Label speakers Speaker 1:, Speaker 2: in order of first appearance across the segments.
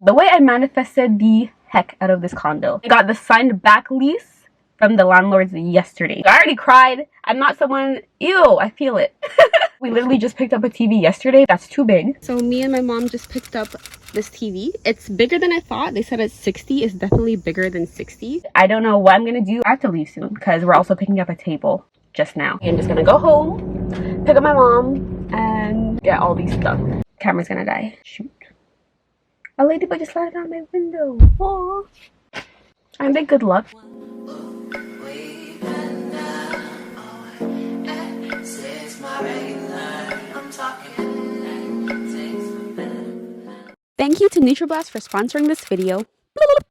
Speaker 1: The way I manifested the heck out of this condo. I got the signed back lease from the landlords yesterday. I already cried. I'm not someone, ew, I feel it. We literally just picked up a TV yesterday. That's too big. So me and my mom just picked up this TV. It's bigger than I thought. They said it's 60. It's definitely bigger than 60. I don't know what I'm gonna do. I have to leave soon because we're also picking up a table just now. I'm just gonna go home, pick up my mom, and get all these stuff. Camera's gonna die. Shoot. A ladybug just landed on my window. Aww. I think good luck. Thank you to Nutriblast for sponsoring this video.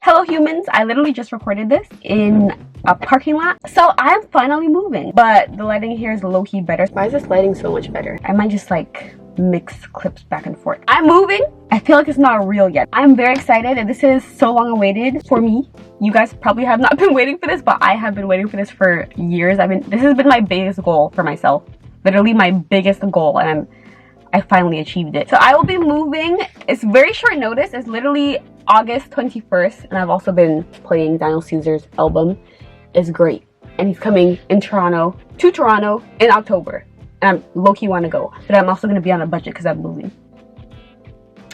Speaker 1: Hello humans, I literally just recorded this in a parking lot. So I'm finally moving, but the lighting here is low-key better. Why is this lighting so much better? I might just like mix clips back and forth. I'm moving. I feel like it's not real yet. I'm very excited and this is so long awaited for me. You guys probably have not been waiting for this, but I have been waiting for this for years. This has been my biggest goal for myself. Literally my biggest goal, and I finally achieved it. So I will be moving. It's very short notice. It's literally August 21st, and I've also been playing Daniel Caesar's album. It's great, and he's coming to Toronto in October, and I'm low-key want to go, but I'm also going to be on a budget because I'm moving.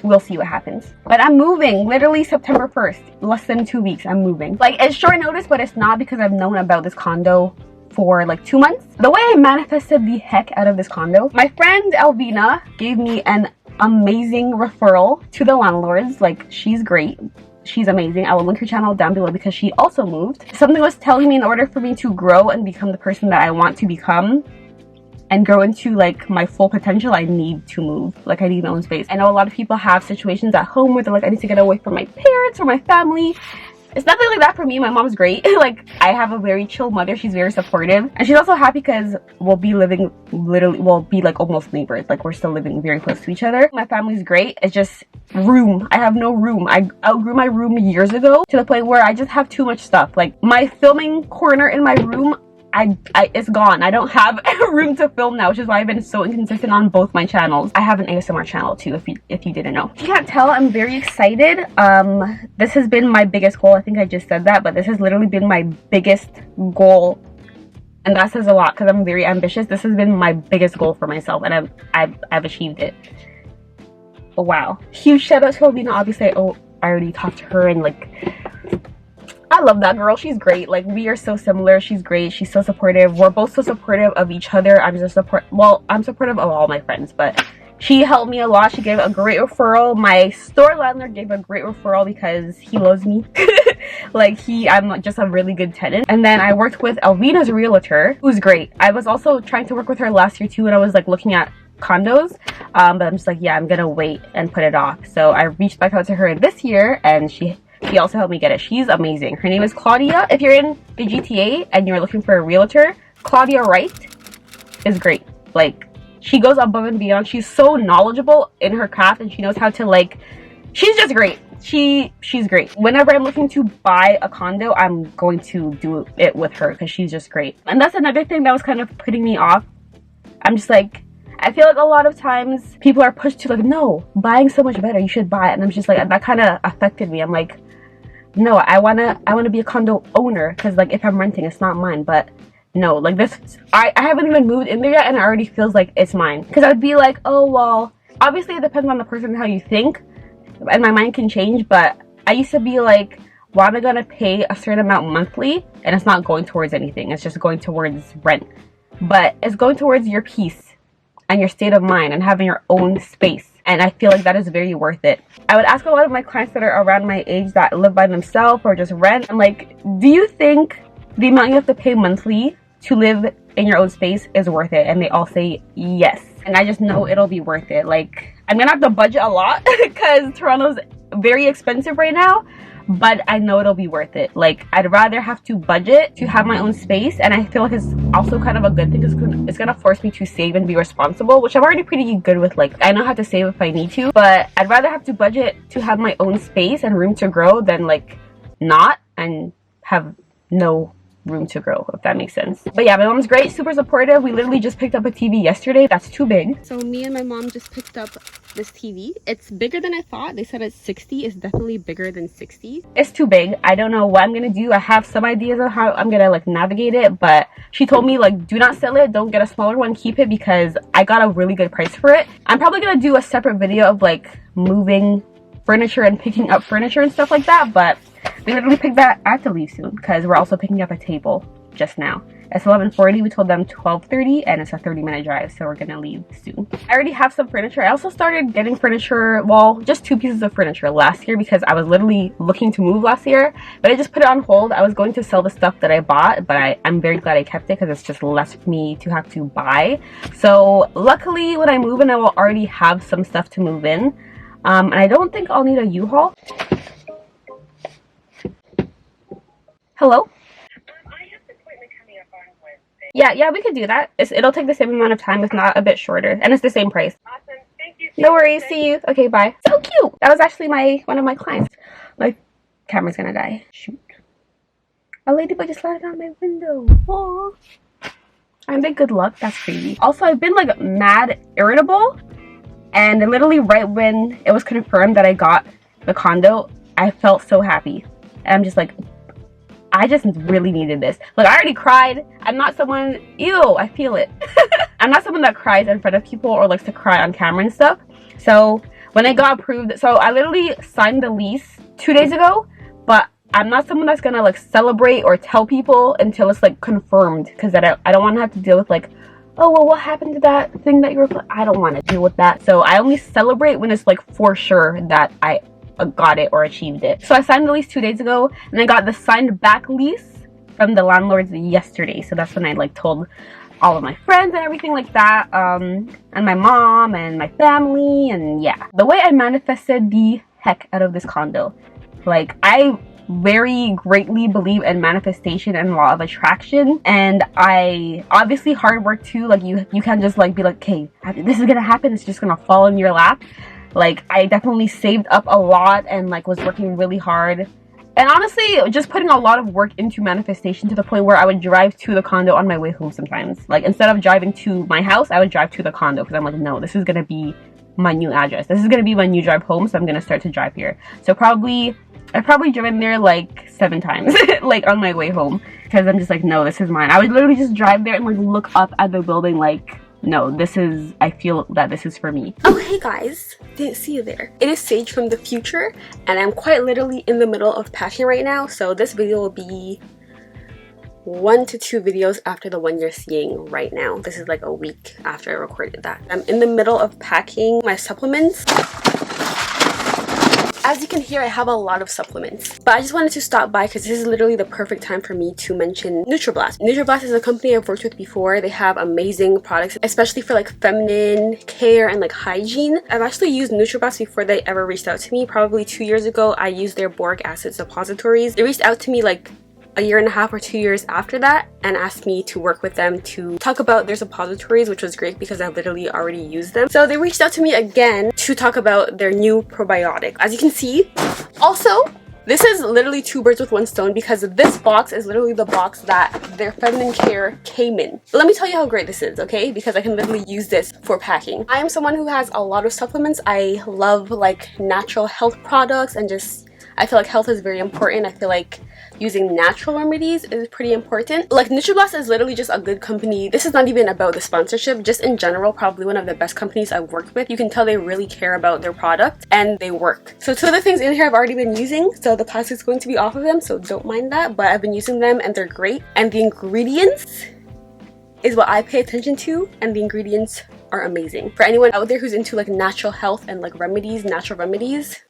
Speaker 1: We'll see what happens, but I'm moving literally September 1st. Less than 2 weeks. I'm moving. Like, it's short notice, but it's not because I've known about this condo for like 2 months. The way I manifested the heck out of this condo, my friend Elvina gave me an amazing referral to the landlords. Like, she's great, she's amazing. I will link her channel down below because she also moved. Something was telling me in order for me to grow and become the person that I want to become and grow into like my full potential, I need to move. Like, I need my own space. I know a lot of people have situations at home where they're like, I need to get away from my parents or my family. It's nothing like that for me. My mom's great. Like, I have a very chill mother. She's very supportive. And she's also happy because we'll be living we'll be like almost neighbors. Like, we're still living very close to each other. My family's great. It's just room. I have no room. I outgrew my room years ago to the point where I just have too much stuff. Like, my filming corner in my room, it's gone. I don't have room to film now, which is why I've been so inconsistent on both my channels. I have an ASMR channel too, if you didn't know. If you can't tell, I'm very excited. This has been my biggest goal. I think I just said that, but this has literally been my biggest goal, and that says a lot because I'm very ambitious. This has been my biggest goal for myself, and I've achieved it. Oh wow! Huge shout out to Alina. Obviously, I already talked to her, and like, I love that girl. She's great. Like, we are so similar. She's great. She's so supportive. We're both so supportive of each other. I'm supportive of all my friends, but she helped me a lot. She gave a great referral. My store landlord gave a great referral because he loves me. Like, I'm just a really good tenant. And then I worked with Elvina's realtor, who's great. I was also trying to work with her last year too, and I was like looking at condos, but I'm just like, yeah, I'm gonna wait and put it off. So I reached back out to her this year, and she also helped me get it. She's amazing. Her name is Claudia. If you're in the GTA and you're looking for a realtor, Claudia Wright is great. Like, she goes above and beyond. She's so knowledgeable in her craft, and she knows how to, like, she's just great. She's great. Whenever I'm looking to buy a condo, I'm going to do it with her because she's just great. And that's another thing that was kind of putting me off. I'm just like, I feel like a lot of times people are pushed to like, no, buying so much better, you should buy it. And I'm just like, that kind of affected me. I'm like, no, I wanna be a condo owner because, like, if I'm renting, it's not mine. But no, like, this, I haven't even moved in there yet, and it already feels like it's mine. Because I'd be like, oh well, obviously it depends on the person and how you think, and my mind can change. But I used to be like, why am I gonna pay a certain amount monthly and it's not going towards anything? It's just going towards rent, but it's going towards your peace and your state of mind and having your own space. And I feel like that is very worth it. I would ask a lot of my clients that are around my age that live by themselves or just rent, I'm like, do you think the amount you have to pay monthly to live in your own space is worth it? And they all say yes. And I just know it'll be worth it. Like, I'm gonna have to budget a lot because Toronto's very expensive right now, but I know it'll be worth it. Like, I'd rather have to budget to have my own space, and I feel like it's also kind of a good thing because it's gonna force me to save and be responsible, which I'm already pretty good with. Like, I know how to save if I need to, but I'd rather have to budget to have my own space and room to grow than like not and have no room to grow, if that makes sense. But yeah, my mom's great, super supportive. We literally just picked up a TV yesterday that's too big. So me and my mom just picked up this TV. It's bigger than I thought. They said it's 60. It's definitely bigger than 60. It's too big. I don't know what I'm gonna do. I have some ideas of how I'm gonna like navigate it, but she told me like, do not sell it, don't get a smaller one, keep it, because I got a really good price for it. I'm probably gonna do a separate video of like moving furniture and picking up furniture and stuff like that, but we literally picked that. I have to leave soon because we're also picking up a table just now. It's 11:40. We told them 12:30, and it's a 30-minute drive, so we're gonna leave soon. I already have some furniture. I also started getting furniture, well, just 2 pieces of furniture last year because I was literally looking to move last year, but I just put it on hold. I was going to sell the stuff that I bought, but I'm very glad I kept it because it's just less for me to have to buy. So luckily, when I move in, I will already have some stuff to move in. And I don't think I'll need a U-Haul. Hello? Yeah, we could do that. It'll take the same amount of time, if not a bit shorter, and it's the same price.
Speaker 2: Awesome. Thank you.
Speaker 1: No worries. See you. Okay, bye. So cute. That was actually one of my clients. My camera's gonna die. Shoot. A ladybug just landed on my window. Aww. I'm big good luck. That's crazy. Also, I've been like mad irritable, and literally right when it was confirmed that I got the condo, I felt so happy. And I'm just like, I just really needed this. Like, I already cried. I'm not someone, ew, I feel it. I'm not someone that cries in front of people or likes to cry on camera and stuff. So when I got approved, so I literally signed the lease 2 days ago, but I'm not someone that's gonna like celebrate or tell people until it's like confirmed, because I don't want to have to deal with like, oh, well, what happened to that thing that you were, I don't want to deal with that. So I only celebrate when it's like for sure that I got it or achieved it. So I signed the lease 2 days ago, and I got the signed back lease from the landlords yesterday. So that's when I like told all of my friends and everything like that, and my mom and my family. And yeah, the way I manifested the heck out of this condo, like, I very greatly believe in manifestation and law of attraction, and I obviously hard work too. Like, you can't just like be like, okay, this is gonna happen, it's just gonna fall in your lap. Like, I definitely saved up a lot and like was working really hard, and honestly just putting a lot of work into manifestation to the point where I would drive to the condo on my way home sometimes. Like, instead of driving to my house, I would drive to the condo because I'm like, no, this is gonna be my new address, this is gonna be my new drive home, so I'm gonna start to drive here. So I've probably driven there like 7 times like on my way home, because I'm just like, no, this is mine. I would literally just drive there and like look up at the building like, no, this is, I feel that this is for me. Oh, hey guys, didn't see you there. It is Sage from the future, and I'm quite literally in the middle of packing right now, so this video will be 1 to 2 videos after the one you're seeing right now. This is like a week after I recorded that. I'm in the middle of packing my supplements. As you can hear, I have a lot of supplements, but I just wanted to stop by because this is literally the perfect time for me to mention Nutriblast. Nutriblast is a company I've worked with before. They have amazing products, especially for like feminine care and like hygiene. I've actually used Nutriblast before they ever reached out to me. Probably 2 years ago, I used their boric acid suppositories. They reached out to me like a year and a half or 2 years after that and asked me to work with them to talk about their suppositories, which was great because I literally already used them. So they reached out to me again to talk about their new probiotic. As you can see, also, this is literally 2 birds with 1 stone because this box is literally the box that their feminine care came in. But let me tell you how great this is, okay? Because I can literally use this for packing. I am someone who has a lot of supplements. I love like natural health products, and just, I feel like health is very important. I feel like using natural remedies is pretty important. Like, Nutriblast is literally just a good company. This is not even about the sponsorship, just in general, probably one of the best companies I've worked with. You can tell they really care about their product and they work. So 2 of the things in here I've already been using, so the plastic's going to be off of them, so don't mind that, but I've been using them and they're great. And the ingredients is what I pay attention to, and the ingredients are amazing. For anyone out there who's into like natural health and like remedies, natural remedies,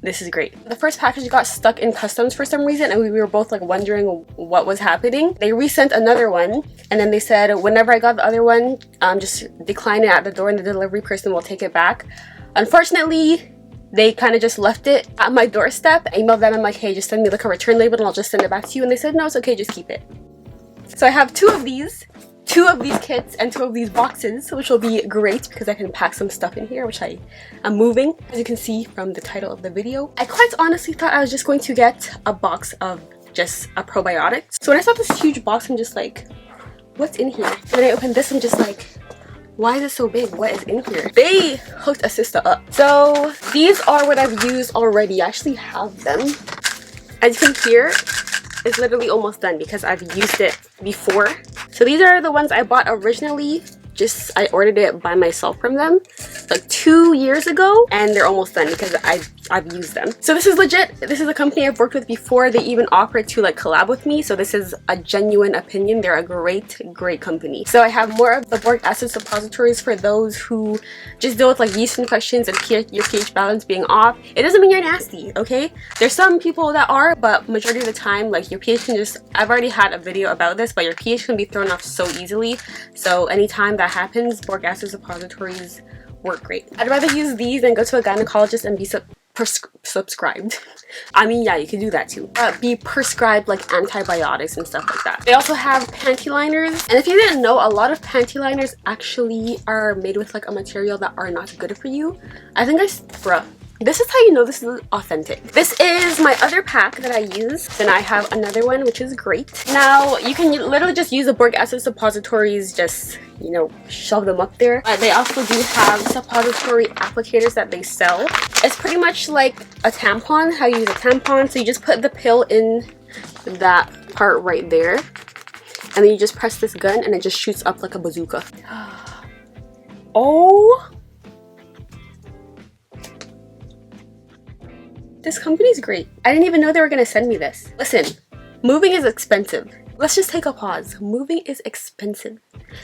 Speaker 1: this is great. The first package got stuck in customs for some reason, and we were both like wondering what was happening. They resent another one, and then they said whenever I got the other one, just decline it at the door and the delivery person will take it back. Unfortunately, they kind of just left it at my doorstep. I emailed them, I'm like, hey, just send me like a return label and I'll just send it back to you. And they said, no, it's okay, just keep it. So I have 2 of these kits and 2 of these boxes, which will be great because I can pack some stuff in here, which I am moving, as you can see from the title of the video. I quite honestly thought I was just going to get a box of just a probiotic. So when I saw this huge box, I'm just like, what's in here? And then I opened this, I'm just like, why is it so big? What is in here? They hooked a sister up. So these are what I've used already. I actually have them. As you can hear, it's literally almost done because I've used it before. So these are the ones I bought originally. I ordered it by myself from them like 2 years ago, and they're almost done because I've used them. So this is legit. This is a company I've worked with before. They even offered to like collab with me, so this is a genuine opinion. They're a great company. So I have more of the boric acid suppositories for those who just deal with like yeast infections and your pH balance being off. It doesn't mean you're nasty, okay? There's some people that are, but majority of the time, like your pH can just, I've already had a video about this, but your pH can be thrown off so easily. So anytime that happens, boric acid suppositories work great. I'd rather use these than go to a gynecologist and be subscribed. I mean, yeah, you can do that too, but be prescribed like antibiotics and stuff like that. They also have panty liners, and if you didn't know, a lot of panty liners actually are made with like a material that are not good for you. I think bruh, this is how you know this is authentic. This is my other pack that I use. Then I have another one, which is great. Now, you can literally just use the boric acid suppositories, just, you know, shove them up there. But they also do have suppository applicators that they sell. It's pretty much like a tampon, how you use a tampon. So you just put the pill in that part right there, and then you just press this gun and it just shoots up like a bazooka. Oh! This company's great. I didn't even know they were gonna send me this. Listen, moving is expensive. Let's just take a pause. Moving is expensive.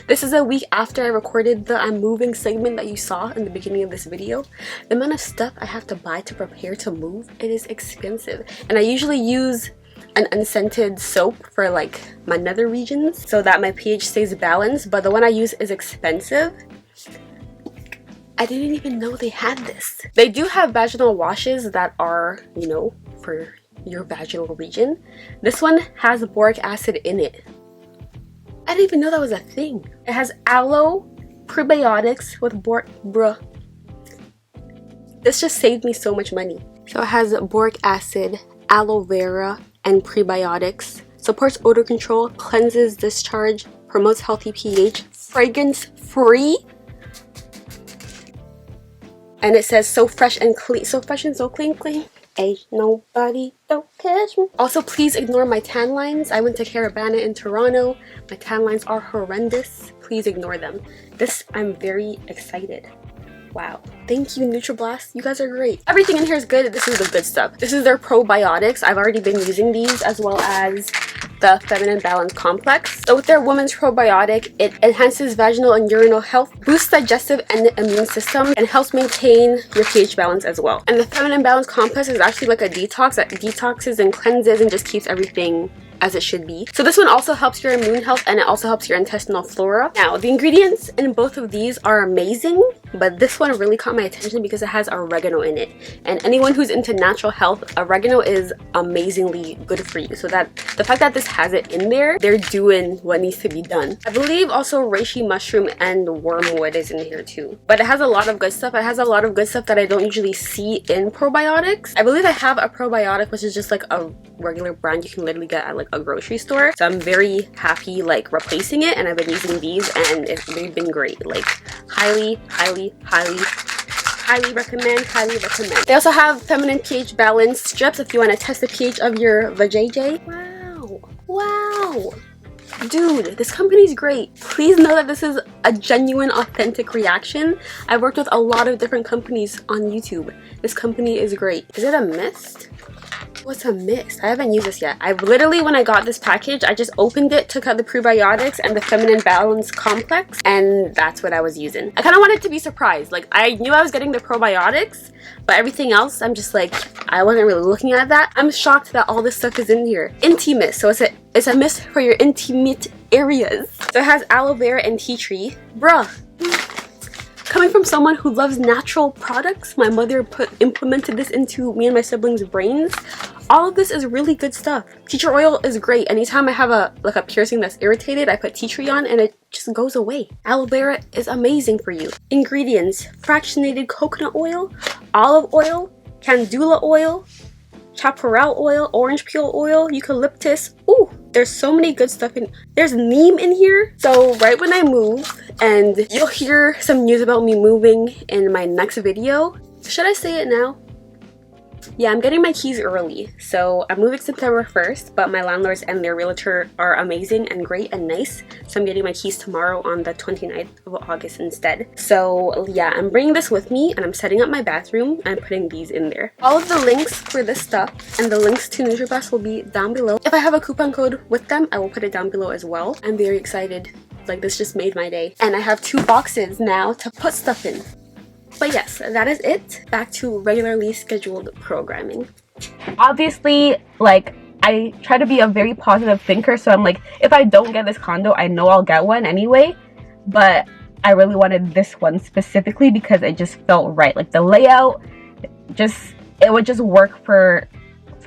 Speaker 1: This is a week after I recorded the I'm moving segment that you saw in the beginning of this video. The amount of stuff I have to buy to prepare to move, it is expensive. And I usually use an unscented soap for like my nether regions so that my pH stays balanced, but the one I use is expensive. I didn't even know they had this. They do have vaginal washes that are, you know, for your vaginal region. This one has boric acid in it. I didn't even know that was a thing. It has aloe, prebiotics with bruh. This just saved me so much money. So it has boric acid, aloe vera, and prebiotics. Supports odor control, cleanses discharge, promotes healthy pH, fragrance free. And it says so fresh and clean, so fresh and so clean. Ain't nobody don't catch me. Also, please ignore my tan lines. I went to Caravana in Toronto. My tan lines are horrendous. Please ignore them. This, I'm very excited. Wow. Thank you, Nutriblast. You guys are great. Everything in here is good. This is the good stuff. This is their probiotics. I've already been using these, as well as the Feminine Balance Complex. So with their women's probiotic, it enhances vaginal and urinary health, boosts digestive and immune system, and helps maintain your pH balance as well. And the Feminine Balance Complex is actually like a detox that detoxes and cleanses and just keeps everything as it should be. So this one also helps your immune health, and it also helps your intestinal flora. Now, the ingredients in both of these are amazing, but this one really caught my attention because it has oregano in it. And anyone who's into natural health, oregano is amazingly good for you. So that the fact that this has it in there, they're doing what needs to be done. I believe also reishi mushroom and wormwood is in here too. But it has a lot of good stuff. It has a lot of good stuff that I don't usually see in probiotics. I believe I have a probiotic, which is just like a regular brand you can literally get at like a grocery store. So I'm very happy like replacing it, and I've been using these and they've been great. Like highly recommend. They also have feminine pH balance strips if you want to test the pH of your vajayjay. Wow, dude, this company's great. Please know that this is a genuine, authentic reaction. I've worked with a lot of different companies on YouTube. This company is great. Is it a mist? What's a mist? I haven't used this yet. I've literally, when I got this package, I just opened it, took out the prebiotics and the Feminine Balance Complex, and that's what I was using. I kind of wanted to be surprised. Like, I knew I was getting the probiotics, but everything else, I'm just like, I wasn't really looking at that. I'm shocked that all this stuff is in here. Intimate, so it's a mist for your intimate areas. So it has aloe vera and tea tree. Bruh. Coming from someone who loves natural products, my mother implemented this into me and my siblings' brains. All of this is really good stuff. Tea tree oil is great. Anytime I have a piercing that's irritated, I put tea tree on and it just goes away. Aloe vera is amazing for you. Ingredients: fractionated coconut oil, olive oil, candula oil, chaparral oil, orange peel oil, eucalyptus. Ooh, there's so many good stuff in. There's neem in here. So right when I move, and you'll hear some news about me moving in my next video. Should I say it now? Yeah, I'm getting my keys early. So I'm moving September 1st, but my landlords and their realtor are amazing and great and nice. So I'm getting my keys tomorrow on the 29th of August instead. So yeah, I'm bringing this with me and I'm setting up my bathroom and putting these in there. All of the links for this stuff and the links to Nutriblast will be down below. If I have a coupon code with them, I will put it down below as well. I'm very excited. Like, this just made my day. And I have 2 boxes now to put stuff in. But yes, that is it. Back to regularly scheduled programming. Obviously, like, I try to be a very positive thinker, so I'm like, if I don't get this condo, I know I'll get one anyway. But I really wanted this one specifically because it just felt right. Like, the layout, it would just work for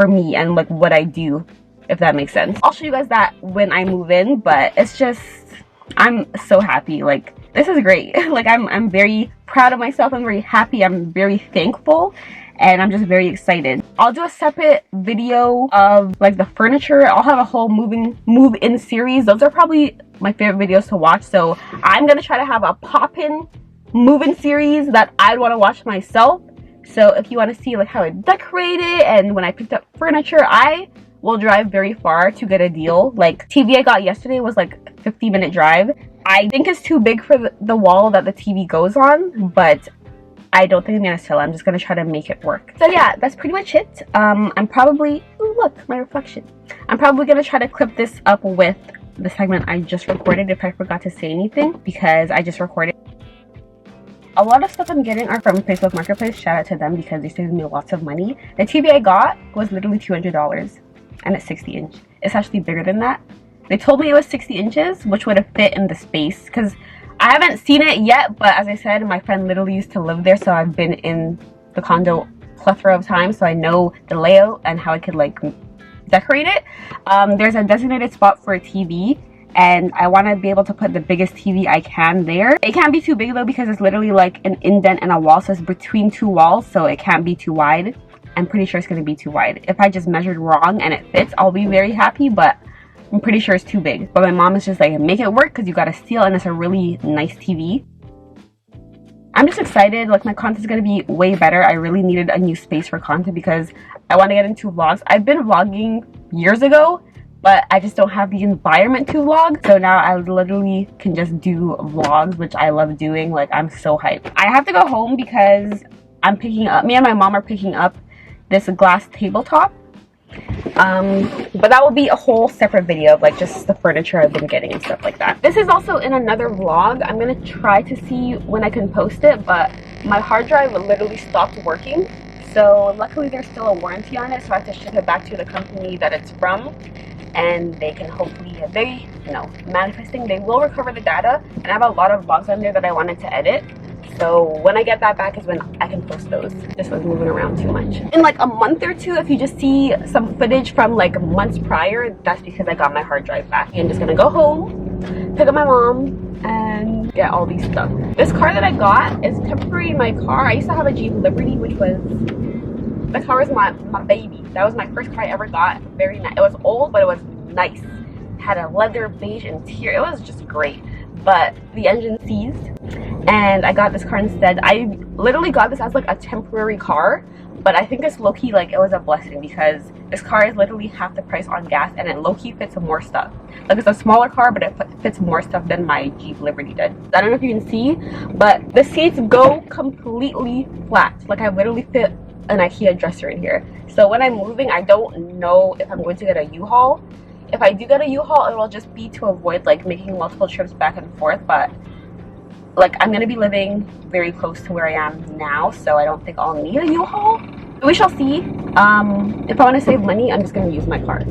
Speaker 1: me and like what I do, if that makes sense. I'll show you guys that when I move in, but it's just, I'm so happy. Like, this is great. Like, I'm very proud of myself. I'm very happy. I'm very thankful. And I'm just very excited. I'll do a separate video of like the furniture. I'll have a whole move-in series. Those are probably my favorite videos to watch. So I'm going to try to have a pop-in move-in series that I'd want to watch myself. So if you want to see like how I decorated and when I picked up furniture, I will drive very far to get a deal. Like, TV I got yesterday was like a 50-minute drive. I think it's too big for the wall that the TV goes on, but I don't think I'm gonna sell it. I'm just gonna try to make it work. So yeah, that's pretty much it. I'm probably, ooh, look, my reflection. I'm probably gonna try to clip this up with the segment I just recorded if I forgot to say anything, because I just recorded. A lot of stuff I'm getting are from Facebook Marketplace. Shout out to them because they saved me lots of money. The TV I got was literally $200 and it's 60 inch. It's actually bigger than that. They told me it was 60 inches, which would have fit in the space because I haven't seen it yet, but as I said, my friend literally used to live there, so I've been in the condo plethora of times, so I know the layout and how I could like decorate it. There's a designated spot for a TV, and I want to be able to put the biggest TV I can there. It can't be too big though because it's literally like an indent and a wall, so it's between 2 walls, so it can't be too wide. I'm pretty sure it's going to be too wide. If I just measured wrong and it fits, I'll be very happy, but I'm pretty sure it's too big. But my mom is just like, make it work because you got a steal and it's a really nice TV. I'm just excited. Like, my content's going to be way better. I really needed a new space for content because I want to get into vlogs. I've been vlogging years ago, but I just don't have the environment to vlog. So now I literally can just do vlogs, which I love doing. Like, I'm so hyped. I have to go home because I'm picking up, me and my mom are picking up this glass tabletop. But that will be a whole separate video of like just the furniture I've been getting and stuff like that. This is also in another vlog. I'm gonna try to see when I can post it, but my hard drive literally stopped working. So luckily there's still a warranty on it, so I have to ship it back to the company that it's from, and they can hopefully, manifesting, they will recover the data. And I have a lot of vlogs on there that I wanted to edit. So when I get that back is when I can post those. This was moving around too much. In like a month or two, if you just see some footage from like months prior, that's because I got my hard drive back. I'm just gonna go home, pick up my mom, and get all these stuff. This car that I got is temporary in my car. I used to have a Jeep Liberty, which was, the car was my baby. That was my first car I ever got. Very nice. It was old, but it was nice. Had a leather beige interior. It was just great. But the engine seized and I got this car instead. I literally got this as like a temporary car, but I think it's low-key like it was a blessing because this car is literally half the price on gas and it low-key fits more stuff. Like, it's a smaller car, but it fits more stuff than my Jeep Liberty did. I don't know if you can see, but the seats go completely flat. Like, I literally fit an IKEA dresser in here. So when I'm moving, I don't know if I'm going to get a U-Haul. If I do get a U-Haul, it will just be to avoid like making multiple trips back and forth, but like, I'm gonna be living very close to where I am now, so I don't think I'll need a U-Haul. We shall see. If I want to save money, I'm just gonna use my car.